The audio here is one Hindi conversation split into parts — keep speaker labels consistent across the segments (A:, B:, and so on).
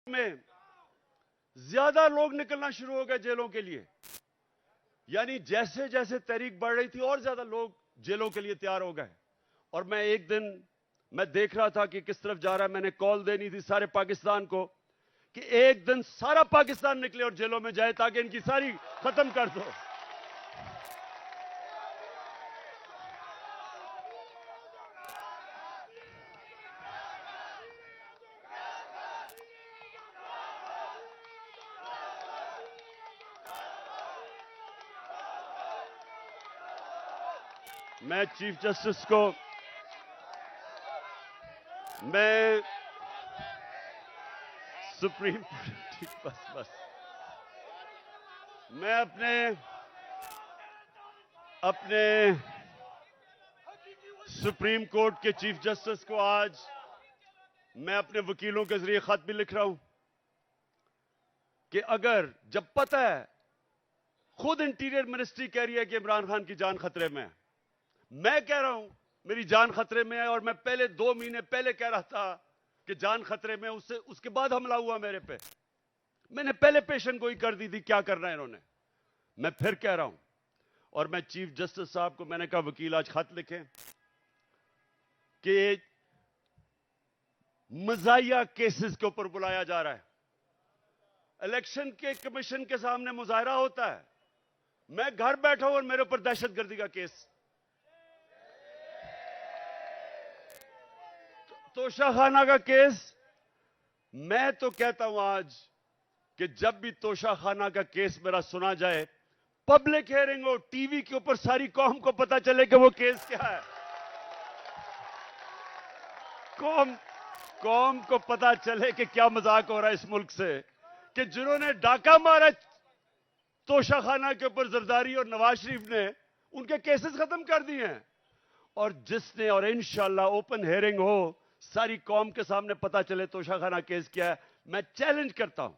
A: में ज्यादा लोग निकलना शुरू हो गए जेलों के लिए। यानी जैसे जैसे तहरीक बढ़ रही थी और ज्यादा लोग जेलों के लिए तैयार हो गए। और मैं एक दिन देख रहा था कि किस तरफ जा रहा है। मैंने कॉल देनी थी सारे पाकिस्तान को कि एक दिन सारा पाकिस्तान निकले और जेलों में जाए ताकि इनकी सारी खत्म कर दो। मैं चीफ जस्टिस को सुप्रीम ठीक बस मैं अपने सुप्रीम कोर्ट के चीफ जस्टिस को आज मैं अपने वकीलों के जरिए खत भी लिख रहा हूं कि अगर जब पता है, खुद इंटीरियर मिनिस्ट्री कह रही है कि इमरान खान की जान खतरे में है, मैं कह रहा हूं मेरी जान खतरे में है, और मैं पहले 2 महीने पहले कह रहा था कि जान खतरे में, उसके बाद हमला हुआ मेरे पे। मैंने पहले पेशन गोई कर दी थी क्या करना है इन्होंने। मैं फिर कह रहा हूं, और मैं चीफ जस्टिस साहब को मैंने कहा वकील आज खत लिखें कि मजाहिया केसेस के ऊपर बुलाया जा रहा है। इलेक्शन के कमीशन के सामने मुजाहरा होता है, मैं घर बैठा हूं और मेरे ऊपर दहशतगर्दी का केस। तोशाखाना का केस, मैं तो कहता हूं आज कि जब भी तोशाखाना का केस मेरा सुना जाए, पब्लिक हियरिंग हो, टीवी के ऊपर सारी कौम को पता चले कि वो केस क्या है। कौम को पता चले कि क्या मजाक हो रहा है इस मुल्क से, कि जिन्होंने डाका मारा तोशाखाना के ऊपर जरदारी और नवाज शरीफ ने, उनके केसेस खत्म कर दिए हैं। और जिसने, और इंशाल्लाह ओपन हियरिंग हो, सारी कौम के सामने पता चले तोशाखाना केस क्या है। मैं चैलेंज करता हूं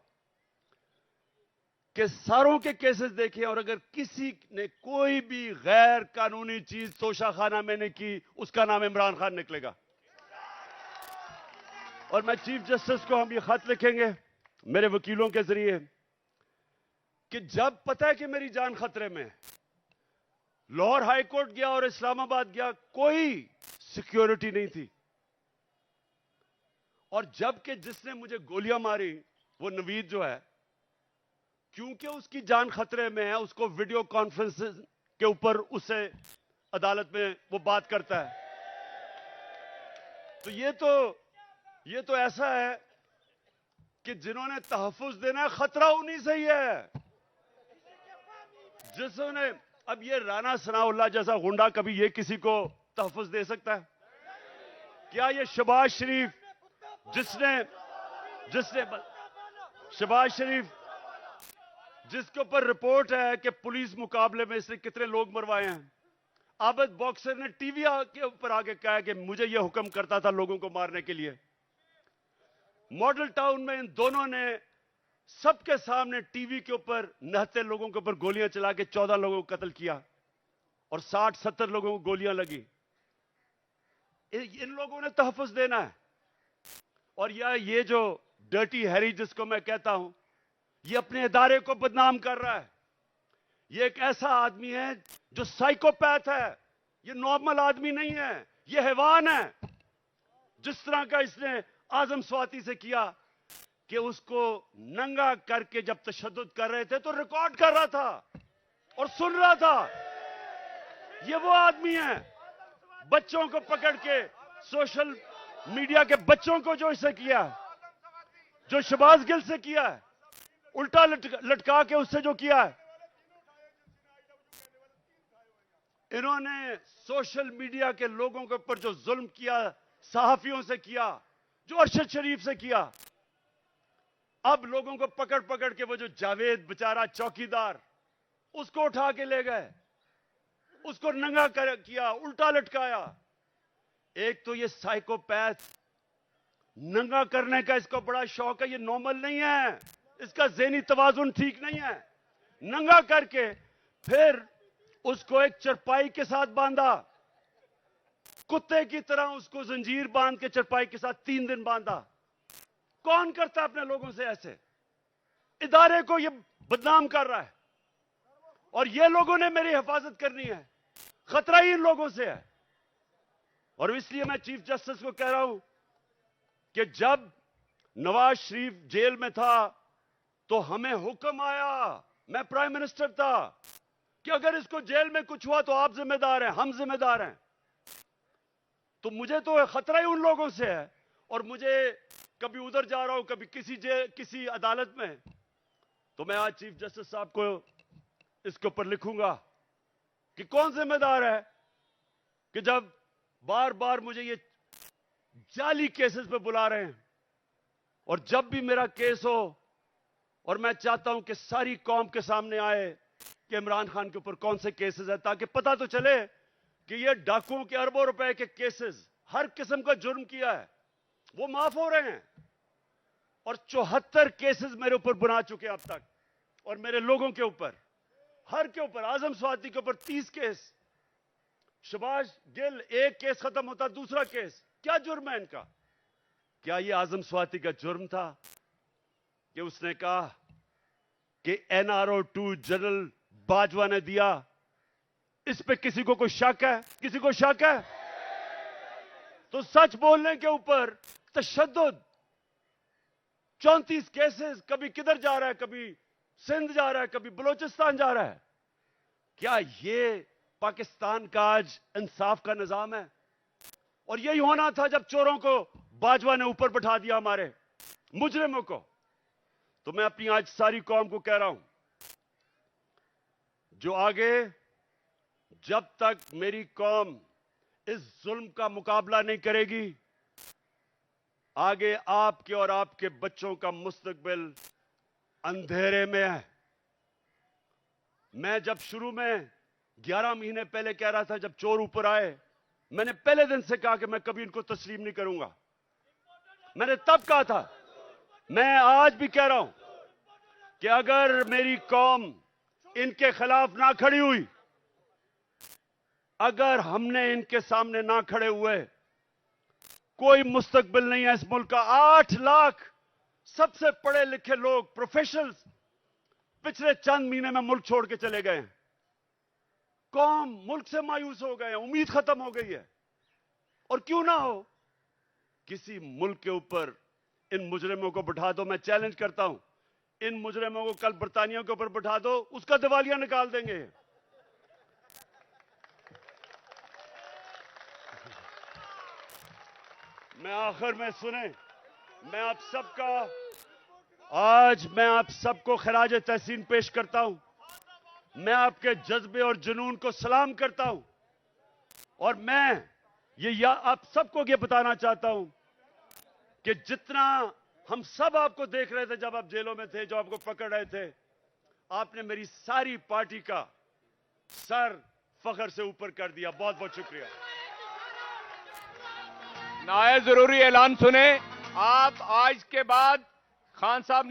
A: कि सारों के केसेस देखें, और अगर किसी ने कोई भी गैर कानूनी चीज तोशाखाना में नहीं की, उसका नाम इमरान खान निकलेगा। और मैं चीफ जस्टिस को हम ये खत लिखेंगे मेरे वकीलों के जरिए कि जब पता है कि मेरी जान खतरे में है, लाहौर हाई कोर्ट गया और इस्लामाबाद गया, कोई सिक्योरिटी नहीं थी। और जबकि जिसने मुझे गोलियां मारी वो नवीद जो है, क्योंकि उसकी जान खतरे में है, उसको वीडियो कॉन्फ्रेंस के ऊपर उससे अदालत में वो बात करता है। तो ये तो ऐसा है कि जिन्होंने तहफ्फुज देना है, खतरा उन्हीं से ही है। जिसने, अब ये राना सनाउल्लाह जैसा गुंडा कभी ये किसी को तहफ्फुज दे सकता है क्या? ये शहबाज शरीफ जिसने शहबाज शरीफ जिसके ऊपर रिपोर्ट है कि पुलिस मुकाबले में इसने कितने लोग मरवाए हैं, आबद बॉक्सर ने टीवी के ऊपर आके कहा कि मुझे यह हुक्म करता था लोगों को मारने के लिए। मॉडल टाउन में इन दोनों ने सबके सामने टीवी के ऊपर नहते लोगों के ऊपर गोलियां चला के 14 लोगों को कत्ल किया और 60-70 लोगों को गोलियां लगी। इन लोगों ने तहफ्फुज देना है। और ये जो डर्टी हैरी जिसको मैं कहता हूं, ये अपने इदारे को बदनाम कर रहा है। ये एक ऐसा आदमी है जो साइकोपैथ है, ये नॉर्मल आदमी नहीं है, ये हैवान है। जिस तरह का इसने आजम स्वाति से किया कि उसको नंगा करके जब तशद्दुद कर रहे थे तो रिकॉर्ड कर रहा था और सुन रहा था। ये वो आदमी है, बच्चों को पकड़ के, सोशल मीडिया के बच्चों को जो इसे किया, जो शहबाज गिल से किया है, उल्टा लटका के उससे जो किया है, इन्होंने सोशल मीडिया के लोगों के ऊपर जो जुल्म किया, सहाफियों से किया, जो अरशद शरीफ से किया, अब लोगों को पकड़ पकड़ के वो जो जावेद बेचारा चौकीदार, उसको उठा के ले गए, उसको नंगा किया, उल्टा लटकाया। एक तो ये साइकोपैथ, नंगा करने का इसको बड़ा शौक है, ये नॉर्मल नहीं है, इसका ज़हनी तवाजुन ठीक नहीं है। नंगा करके फिर उसको एक चरपाई के साथ बांधा, कुत्ते की तरह उसको जंजीर बांध के चरपाई के साथ 3 दिन बांधा। कौन करता है अपने लोगों से ऐसे? इदारे को ये बदनाम कर रहा है और ये लोगों ने मेरी हिफाजत करनी है। खतरा ही इन लोगों से है। और इसलिए मैं चीफ जस्टिस को कह रहा हूं कि जब नवाज शरीफ जेल में था तो हमें हुक्म आया, मैं प्राइम मिनिस्टर था, कि अगर इसको जेल में कुछ हुआ तो आप जिम्मेदार हैं, हम जिम्मेदार हैं। तो मुझे तो खतरा ही उन लोगों से है। और मुझे कभी उधर जा रहा हूं, कभी किसी अदालत में, तो मैं आज चीफ जस्टिस साहब को इसके ऊपर लिखूंगा कि कौन जिम्मेदार है कि जब बार बार मुझे ये जाली केसेस पे बुला रहे हैं। और जब भी मेरा केस हो, और मैं चाहता हूं कि सारी कौम के सामने आए कि इमरान खान के ऊपर कौन से केसेस हैं, ताकि पता तो चले कि ये डाकुओं के अरबों रुपए के केसेस, हर किस्म का जुर्म किया है, वो माफ हो रहे हैं। और 74 केसेस मेरे ऊपर बना चुके अब तक, और मेरे लोगों के ऊपर, हर के ऊपर, आजम स्वाति के ऊपर 30 केस, शहबाज गिल एक केस खत्म होता दूसरा केस। क्या जुर्म है इनका? क्या ये आजम स्वाति का जुर्म था कि उसने कहा कि NRO 2 जनरल बाजवा ने दिया? इस पे किसी को कोई शक है? किसी को शक है? तो सच बोलने के ऊपर तशद्दुद, 34 केसेस, कभी किधर जा रहा है, कभी सिंध जा रहा है, कभी बलोचिस्तान जा रहा है। क्या ये पाकिस्तान का आज इंसाफ का निजाम है? और यही होना था जब चोरों को बाजवा ने ऊपर बैठा दिया, हमारे मुजरिमों को। तो मैं अपनी आज सारी कौम को कह रहा हूं, जो आगे, जब तक मेरी कौम इस जुल्म का मुकाबला नहीं करेगी, आगे आपके और आपके बच्चों का मुस्तकबिल अंधेरे में है। मैं जब शुरू में 11 महीने पहले कह रहा था, जब चोर ऊपर आए, मैंने पहले दिन से कहा कि मैं कभी इनको तस्लीम नहीं करूंगा। मैंने तब कहा था, मैं आज भी कह रहा हूं कि अगर मेरी कौम इनके खिलाफ ना खड़ी हुई, अगर हमने इनके सामने ना खड़े हुए, कोई मुस्तकबिल नहीं है इस मुल्क का। 8 लाख सबसे पढ़े लिखे लोग, प्रोफेशनल्स, पिछले चंद महीने में मुल्क छोड़ के चले गए हैं। कौम मुल्क से मायूस हो गए हैं, उम्मीद खत्म हो गई है। और क्यों ना हो, किसी मुल्क के ऊपर इन मुजरिमों को बिठा दो। मैं चैलेंज करता हूं, इन मुजरिमों को कल बरतानिया के ऊपर बिठा दो, उसका दिवालिया निकाल देंगे। मैं आखिर में सुने, मैं आप सबको खराज तहसीन पेश करता हूं। मैं आपके जज्बे और जुनून को सलाम करता हूं। और मैं आप सबको ये बताना चाहता हूं कि जितना हम सब आपको देख रहे थे जब आप जेलों में थे, जो आपको पकड़ रहे थे, आपने मेरी सारी पार्टी का सर फख्र से ऊपर कर दिया। बहुत बहुत शुक्रिया।
B: नायब जरूरी ऐलान सुने। आप आज के बाद खान साहब